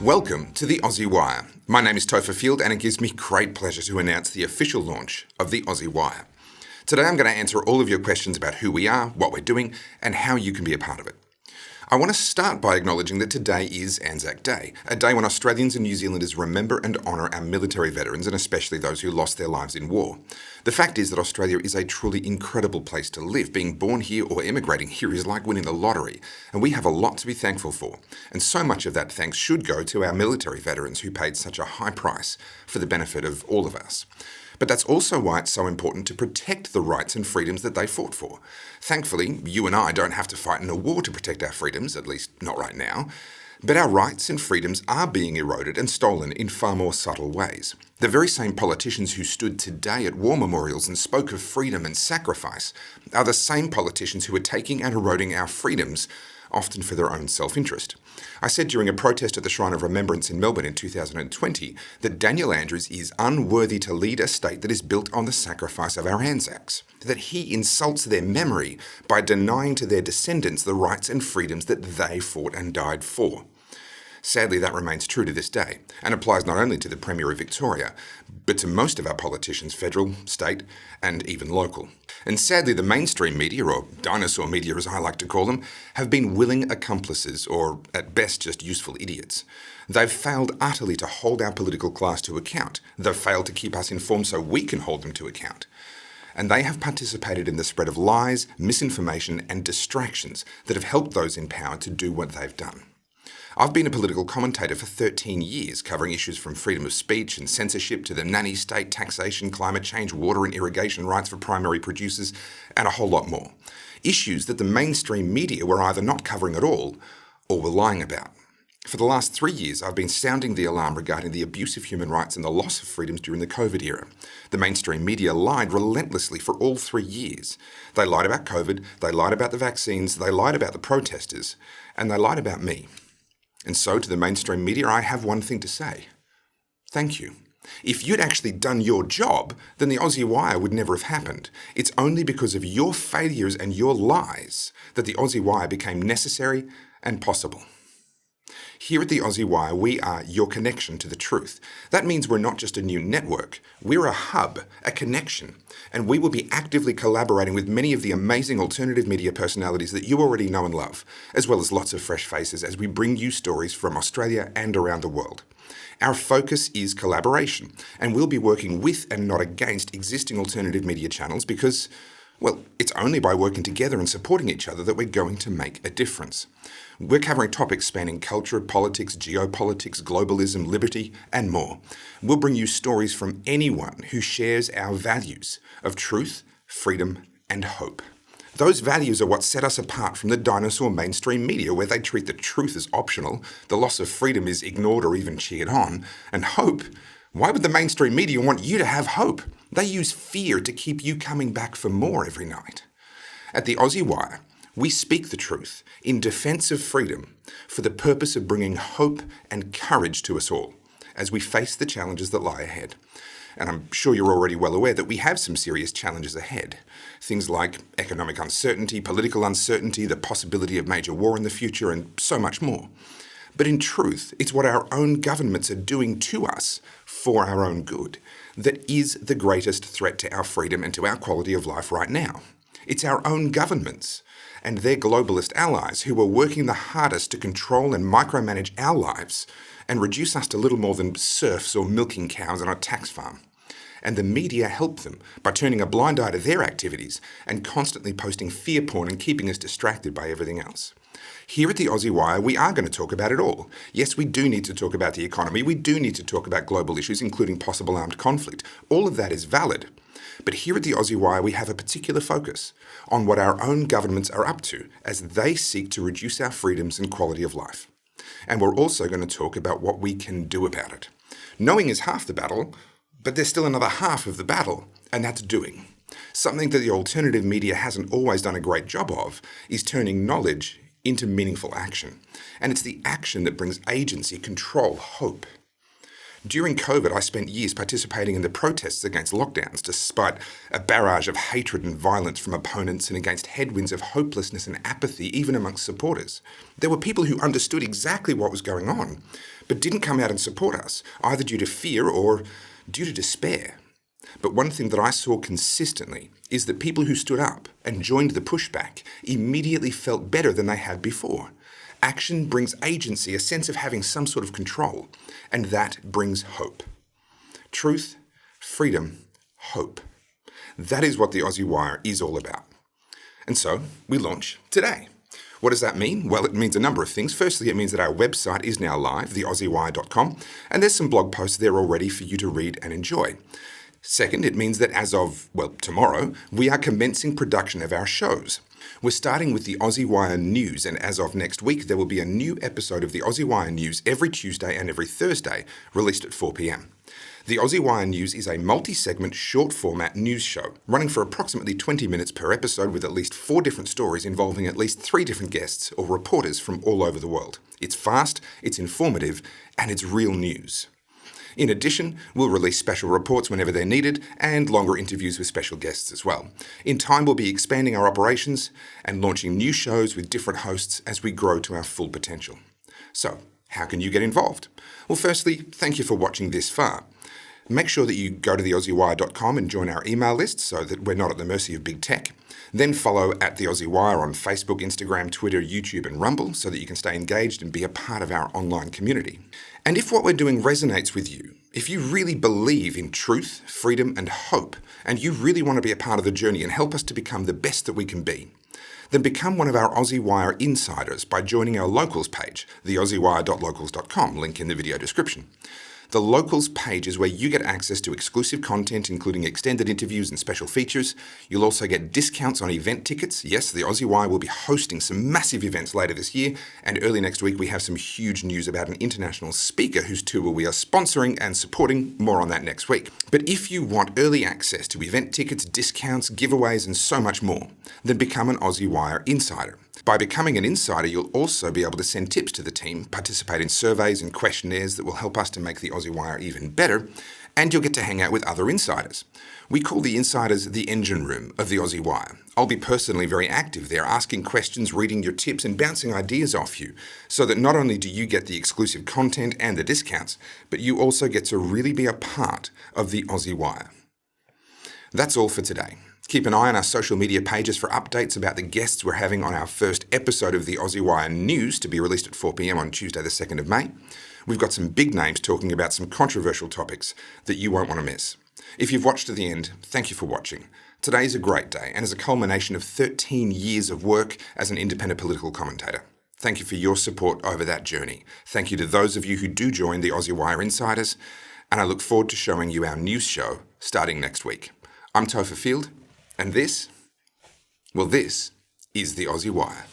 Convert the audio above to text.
Welcome to the Aussie Wire. My name is Topher Field and it gives me great pleasure to announce the official launch of the Aussie Wire. Today I'm going to answer all of your questions about who we are, what we're doing, and how you can be a part of it. I want to start by acknowledging that today is Anzac Day, a day when Australians and New Zealanders remember and honour our military veterans and especially those who lost their lives in war. The fact is that Australia is a truly incredible place to live. Being born here or immigrating here is like winning the lottery, and we have a lot to be thankful for. And so much of that thanks should go to our military veterans who paid such a high price for the benefit of all of us. But that's also why it's so important to protect the rights and freedoms that they fought for. Thankfully, you and I don't have to fight in a war to protect our freedoms, at least not right now. But our rights and freedoms are being eroded and stolen in far more subtle ways. The very same politicians who stood today at war memorials and spoke of freedom and sacrifice are the same politicians who are taking and eroding our freedoms, often for their own self-interest. I said during a protest at the Shrine of Remembrance in Melbourne in 2020 that Daniel Andrews is unworthy to lead a state that is built on the sacrifice of our Anzacs, that he insults their memory by denying to their descendants the rights and freedoms that they fought and died for. Sadly, that remains true to this day, and applies not only to the Premier of Victoria, but to most of our politicians, federal, state, and even local. And sadly, the mainstream media, or dinosaur media as I like to call them, have been willing accomplices, or at best just useful idiots. They've failed utterly to hold our political class to account. They've failed to keep us informed so we can hold them to account. And they have participated in the spread of lies, misinformation, and distractions that have helped those in power to do what they've done. I've been a political commentator for 13 years, covering issues from freedom of speech and censorship to the nanny state, taxation, climate change, water and irrigation rights for primary producers, and a whole lot more. Issues that the mainstream media were either not covering at all or were lying about. For the last 3 years, I've been sounding the alarm regarding the abuse of human rights and the loss of freedoms during the COVID era. The mainstream media lied relentlessly for all 3 years. They lied about COVID, they lied about the vaccines, they lied about the protesters, and they lied about me. And so, to the mainstream media, I have one thing to say. Thank you. If you'd actually done your job, then the Aussie Wire would never have happened. It's only because of your failures and your lies that the Aussie Wire became necessary and possible. Here at the Aussie Wire, we are your connection to the truth. That means we're not just a new network. We're a hub, a connection, and we will be actively collaborating with many of the amazing alternative media personalities that you already know and love, as well as lots of fresh faces as we bring you stories from Australia and around the world. Our focus is collaboration, and we'll be working with and not against existing alternative media channels because, well, it's only by working together and supporting each other that we're going to make a difference. We're covering topics spanning culture, politics, geopolitics, globalism, liberty, and more. We'll bring you stories from anyone who shares our values of truth, freedom, and hope. Those values are what set us apart from the dinosaur mainstream media, where they treat the truth as optional, the loss of freedom is ignored or even cheered on, and hope. Why would the mainstream media want you to have hope? They use fear to keep you coming back for more every night. At the Aussie Wire, we speak the truth in defence of freedom for the purpose of bringing hope and courage to us all as we face the challenges that lie ahead. And I'm sure you're already well aware that we have some serious challenges ahead. Things like economic uncertainty, political uncertainty, the possibility of major war in the future, and so much more. But in truth, it's what our own governments are doing to us for our own good that is the greatest threat to our freedom and to our quality of life right now. It's our own governments and their globalist allies who are working the hardest to control and micromanage our lives and reduce us to little more than serfs or milking cows on a tax farm. And the media help them by turning a blind eye to their activities and constantly posting fear porn and keeping us distracted by everything else. Here at the Aussie Wire, we are going to talk about it all. Yes, we do need to talk about the economy. We do need to talk about global issues, including possible armed conflict. All of that is valid. But here at the Aussie Wire, we have a particular focus on what our own governments are up to as they seek to reduce our freedoms and quality of life. And we're also going to talk about what we can do about it. Knowing is half the battle, but there's still another half of the battle, and that's doing. Something that the alternative media hasn't always done a great job of is turning knowledge into meaningful action. And it's the action that brings agency, control, hope. During COVID, I spent years participating in the protests against lockdowns, despite a barrage of hatred and violence from opponents and against headwinds of hopelessness and apathy, even amongst supporters. There were people who understood exactly what was going on, but didn't come out and support us, either due to fear or due to despair. But one thing that I saw consistently is that people who stood up and joined the pushback immediately felt better than they had before. Action brings agency, a sense of having some sort of control, and that brings hope. Truth, freedom, hope. That is what the Aussie Wire is all about. And so, we launch today. What does that mean? Well, it means a number of things. Firstly, it means that our website is now live, theaussiewire.com, and there's some blog posts there already for you to read and enjoy. Second, it means that as of, tomorrow, we are commencing production of our shows. We're starting with the Aussie Wire News, and as of next week, there will be a new episode of the Aussie Wire News every Tuesday and every Thursday, released at 4 p.m. The Aussie Wire News is a multi-segment, short-format news show, running for approximately 20 minutes per episode with at least 4 different stories involving at least 3 different guests or reporters from all over the world. It's fast, it's informative, and it's real news. In addition, we'll release special reports whenever they're needed and longer interviews with special guests as well. In time, we'll be expanding our operations and launching new shows with different hosts as we grow to our full potential. So, how can you get involved? Well, firstly, thank you for watching this far. Make sure that you go to theaussiewire.com and join our email list so that we're not at the mercy of big tech. Then follow at The Aussie Wire on Facebook, Instagram, Twitter, YouTube and Rumble so that you can stay engaged and be a part of our online community. And if what we're doing resonates with you, if you really believe in truth, freedom and hope, and you really want to be a part of the journey and help us to become the best that we can be, then become one of our Aussie Wire insiders by joining our locals page, theaussiewire.locals.com, link in the video description. The Locals page is where you get access to exclusive content, including extended interviews and special features. You'll also get discounts on event tickets. Yes, the Aussie Wire will be hosting some massive events later this year, and early next week we have some huge news about an international speaker whose tour we are sponsoring and supporting. More on that next week. But if you want early access to event tickets, discounts, giveaways, and so much more, then become an Aussie Wire insider. By becoming an insider, you'll also be able to send tips to the team, participate in surveys and questionnaires that will help us to make the Aussie Wire even better, and you'll get to hang out with other insiders. We call the insiders the engine room of the Aussie Wire. I'll be personally very active there, asking questions, reading your tips, and bouncing ideas off you, so that not only do you get the exclusive content and the discounts, but you also get to really be a part of the Aussie Wire. That's all for today. Keep an eye on our social media pages for updates about the guests we're having on our first episode of the Aussie Wire News to be released at 4 p.m. on Tuesday the 2nd of May. We've got some big names talking about some controversial topics that you won't want to miss. If you've watched to the end, thank you for watching. Today is a great day and is a culmination of 13 years of work as an independent political commentator. Thank you for your support over that journey. Thank you to those of you who do join the Aussie Wire Insiders, and I look forward to showing you our news show starting next week. I'm Topher Field. And this is the Aussie Wire.